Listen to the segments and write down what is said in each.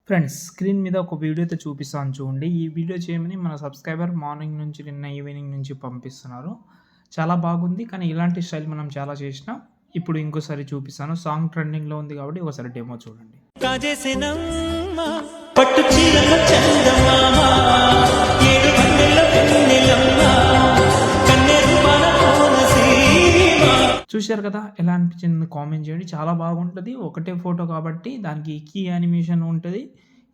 Friends screen మీద ఒక video అయితే చూపిస్తాను చూడండి. ఈ వీడియో చేయమని మన సబ్స్క్రైబర్ మార్నింగ్ నుంచి నిన్న ఈవినింగ్ నుంచి పంపిస్తున్నారు. చాలా బాగుంది. కానీ ఇలాంటి స్టైల్ మనం చాలా చేసినాం. ఇప్పుడు ఇంకోసారి చూపిస్తాను. సాంగ్ ట్రెండింగ్‌లో ఉంది కాబట్టి ఒకసారి డెమో చూడండి. కాజేసినమ్మ పట్టు చీరల చందమామ ఏడు కన్నెల వెన్నెలమ్మ కన్నెరు మన కోనసీమ. చూశారు కదా! ఎలా అనిపించింది కామెంట్ చేయండి. చాలా బాగుంటది. ఒకటే ఫోటో కాబట్టి దానికి కీ యానిమేషన్ ఉంటది.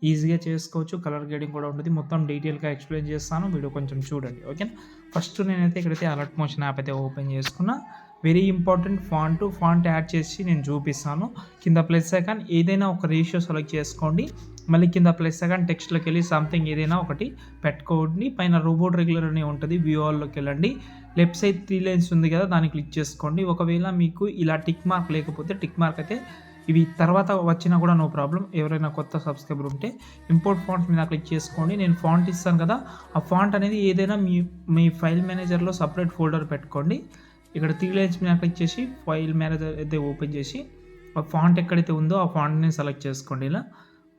ఈజీగా చేసుకోవచ్చు. కలర్ గ్రేడింగ్ కూడా ఉంటది. మొత్తం డీటెయిల్‌గా ఎక్స్‌ప్లెయిన్ చేస్తాను. వీడియో కొంచెం చూడండి. ఓకేనా? ఫస్ట్ నేనైతే ఇక్కడైతే అలర్ట్ మోషన్ యాప్ అయితే ఓపెన్ చేసుకున్నా. వెరీ ఇంపార్టెంట్ ఫాంట్ యాడ్ చేసి నేను చూపిస్తాను. కింద ప్లస్ ఐకాన్ ఏదైనా ఒక రేషియో సెలెక్ట్ చేసుకోండి. మళ్ళీ కింద ప్లస్ ఐకాన్ టెక్స్ట్‌లోకి వెళ్ళి సంథింగ్ ఏదైనా ఒకటి పెట్టుకోండి. పైన రోబోట్ రెగ్యులర్ అని ఉంటది. వ్యూ ఆల్‌లోకి వెళ్ళండి. లెఫ్ట్ సైడ్ 3 లైన్స్ ఉంది కదా! దాన్ని క్లిక్ చేసుకోండి. ఒకవేళ మీకు ఇలా టిక్ మార్క్ లేకపోతే టిక్ మార్క్ అయితే ఇవి తర్వాత వచ్చినా కూడా నో ప్రాబ్లమ్. ఎవరైనా కొత్త సబ్స్క్రైబర్ ఉంటే ఇంపోర్ట్ ఫాంట్ మీద క్లిక్ చేసుకోండి. నేను ఫాంట్ ఇస్తాను కదా! ఆ ఫాంట్ అనేది ఏదైనా మీ ఫైల్ మేనేజర్‌లో సెపరేట్ ఫోల్డర్ పెట్టుకోండి. ఇక్కడ 3 లైన్స్ మీద క్లిక్ చేసి ఫైల్ మేనేజర్ అయితే ఓపెన్ చేసి ఆ ఫాంట్ ఎక్కడైతే ఉందో ఆ ఫాంట్‌ని సెలెక్ట్ చేసుకోండి ఇలా.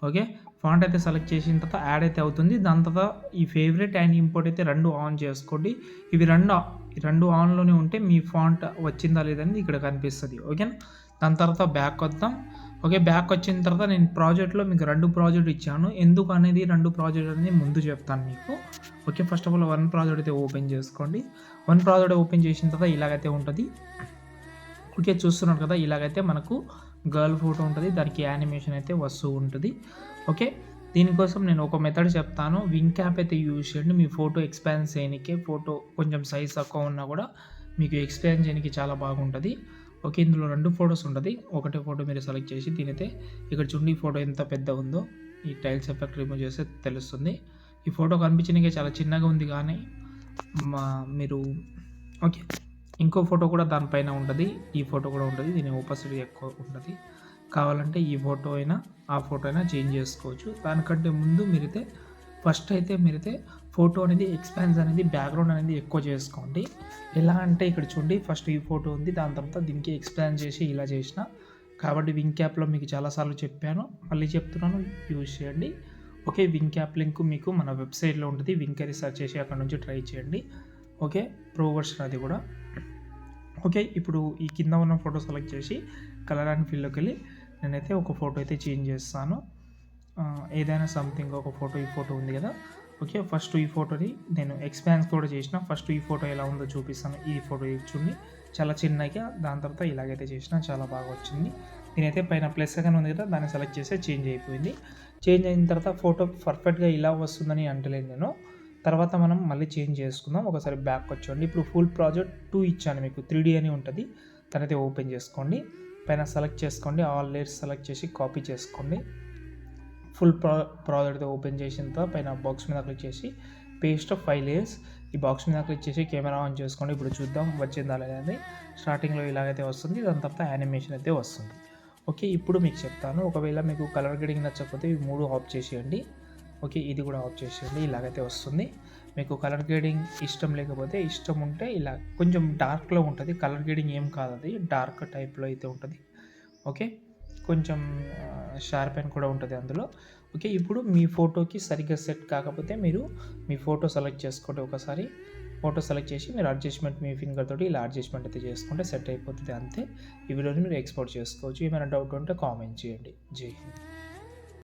ఓకే. ఫాంట్ అయితే సెలెక్ట్ చేసిన తర్వాత యాడ్ అయితే అవుతుంది. దాని తర్వాత ఈ ఫేవరెట్ అండ్ ఇంపోర్ట్ అయితే 2 ఆన్ చేసుకోండి. ఇవి 2 ఆన్‌లోనే ఉంటే మీ ఫాంట్ వచ్చిందా లేదని ఇక్కడ కనిపిస్తది. ఓకేనా? దాని తర్వాత బ్యాక్ వద్దాం. ఓకే. బ్యాక్ వచ్చిన తర్వాత నేను ప్రాజెక్ట్‌లో మీకు 2 ప్రాజెక్ట్ ఇచ్చాను. ఎందుకు అనేది 2 ప్రాజెక్ట్ అనేది ముందు చెప్తాను మీకు. Okay. First of all 1 project అయితే ఓపెన్ చేసుకోండి. 1 ప్రాజెక్ట్ ఓపెన్ చేసిన తర్వాత ఇలాగైతే ఉంటది. ఓకే. చూస్తున్నారు కదా! ఇలాగైతే మనకు గర్ల్ ఫోటో ఉంటది. దానికి యానిమేషన్ అయితే వస్తూ ఉంటది. ఓకే. దీనికోసం నేను ఒక మెథడ్ చెప్తాను. వింగ్ క్యాప్ అయితే యూజ్ చేయండి. మీ ఫోటో ఎక్స్పాండ్ చేయనీకి ఫోటో కొంచెం సైజ్ తక్కువ ఉన్నా కూడా మీకు ఎక్స్పాండ్ చేయనీకి చాలా బాగుంటది. ఓకే. ఇందులో 2 ఫోటోస్ ఉంటది. ఒకటే ఫోటో మీరు సెలెక్ట్ చేసి దీనైతే ఇక్కడ చూడండి ఈ ఫోటో ఎంత పెద్ద ఉందో. ఈ టైల్స్ ఎఫెక్ట్ రిమూవ్ చేస్తే తెలుస్తుంది. ఈ ఫోటో కనిపించనీకే చాలా చిన్నగా ఉంది కానీ మీరు ఓకే. ఇంకో ఫోటో కూడా దానిపైన ఉంటది. ఈ ఫోటో కూడా ఉంటది. దీని ఓపాసిటీ ఎక్కువ ఉంటది. కావాలంటే ఈ ఫోటో అయినా, ఆ ఫోటో అయినా చేంజ్ చేసుకోవచ్చు. దానికంటే ముందు ఫస్ట్ అయితే మీరైతే ఫోటో అనేది ఎక్స్పాన్స్ అనేది బ్యాక్‌గ్రౌండ్ అనేది ఎక్కువ చేసుకోండి. ఎలా అంటే ఇక్కడ చూడండి ఫస్ట్ ఈ ఫోటో ఉంది. దాని తర్వాత దీనికి ఎక్స్పాండ్ చేసి ఇలా చేసిన. కాబట్టి వింగ్ క్యాప్‌లో మీకు చాలా సార్లు చెప్పాను. మళ్ళీ చెప్తున్నాను యూజ్ చేయండి. ఓకే. వింగ్ క్యాప్ లింక్ మీకు మన వెబ్‌సైట్‌లో ఉంటది. వింగ్ అని సెర్చ్ చేసి అక్కడ నుంచి ట్రై చేయండి. ఓకే. ప్రో వర్షన్ అది కూడా. ఓకే. ఇప్పుడు ఈ కింద ఉన్న ఫోటో సెలెక్ట్ చేసి కలర్ అండ్ ఫిల్‌లోకి వెళ్ళి నేనైతే ఒక ఫోటో అయితే చేంజ్ చేస్తాను. ఏదైనా సంథింగ్ ఒక ఫోటో ఈ ఫోటో ఉంది కదా! ఓకే. ఫస్ట్ ఈ ఫోటోని నేను ఎక్స్పాన్స్ కూడా చేసిన. ఫస్ట్ ఈ ఫోటో ఎలా ఉందో చూపిస్తాను. ఈ ఫోటో చూడండి చాలా చిన్నగా. దాని తర్వాత ఇలాగైతే చేసిన చాలా బాగా వచ్చింది. నేనైతే పైన ప్లస్ ఐకాన్ ఉంది కదా! దాన్ని సెలెక్ట్ చేస్తే చేంజ్ అయిపోయింది. చేంజ్ అయిన తర్వాత ఫోటో పర్ఫెక్ట్‌గా ఇలా వస్తుందని అంటలేను నేను. తర్వాత మనం మళ్ళీ చేంజ్ చేసుకుందాం. ఒకసారి బ్యాక్ వచ్చేయండి. ఇప్పుడు ఫుల్ ప్రాజెక్ట్ 2 ఇచ్చాను మీకు 3D అని ఉంటది. దానైతే ఓపెన్ చేసుకోండి. పైన సెలెక్ట్ చేసుకోండి. ఆల్ లేయర్స్ సెలెక్ట్ చేసి కాపీ చేసుకోండి. ఫుల్ ప్రాజెక్ట్ ఓపెన్ చేసిన తర్వాత పైన బాక్స్ మీద క్లిక్ చేసి పేస్ట్ 5 లేయర్స్ ఈ బాక్స్ మీద క్లిక్ చేసి కెమెరా ఆన్ చేసుకోండి. ఇప్పుడు చూద్దాం వచ్చిందా లేదా. స్టార్టింగ్‌లో ఇలాగైతే వస్తుంది. దాని తర్వాత యానిమేషన్ అయితే వస్తుంది. ఓకే. ఇప్పుడు మీకు చెప్తాను. ఒకవేళ మీకు కలర్ గ్రేడింగ్ నచ్చకపోతే ఇవి 3 ఆఫ్ చేసేయండి. ఓకే. ఇది కూడా ఆఫ్ చేసేయండి. ఇలాగైతే వస్తుంది. మీకు కలర్ గ్రేడింగ్ ఇష్టం లేకపోతే ఇష్టం ఉంటే ఇలా కొంచెం డార్క్‌లో ఉంటది. కలర్ గ్రేడింగ్ ఏం కాదు అది. డార్క్ టైప్‌లో అయితే ఉంటది. ఓకే. కొంచెం షార్పెన్ కూడా ఉంటది అందులో. ఓకే. ఇప్పుడు మీ ఫోటోకి సరిగ్గా సెట్ కాకపోతే మీరు మీ ఫోటో సెలెక్ట్ చేసుకోండి ఒకసారి. ఫోటో సెలెక్ట్ చేసి మీరు అడ్జస్ట్‌మెంట్ మీ ఫింగర్ తోటి ఇలా అడ్జస్ట్‌మెంట్ అయితే చేసుకుంటే సెట్ అయిపోతది అంతే. ఈ వీడియోని మీరు ఎక్స్‌పోర్ట్ చేసుకోవచ్చు. ఏమైనా డౌట్ ఉంటే కామెంట్ చేయండి. జై హింద్.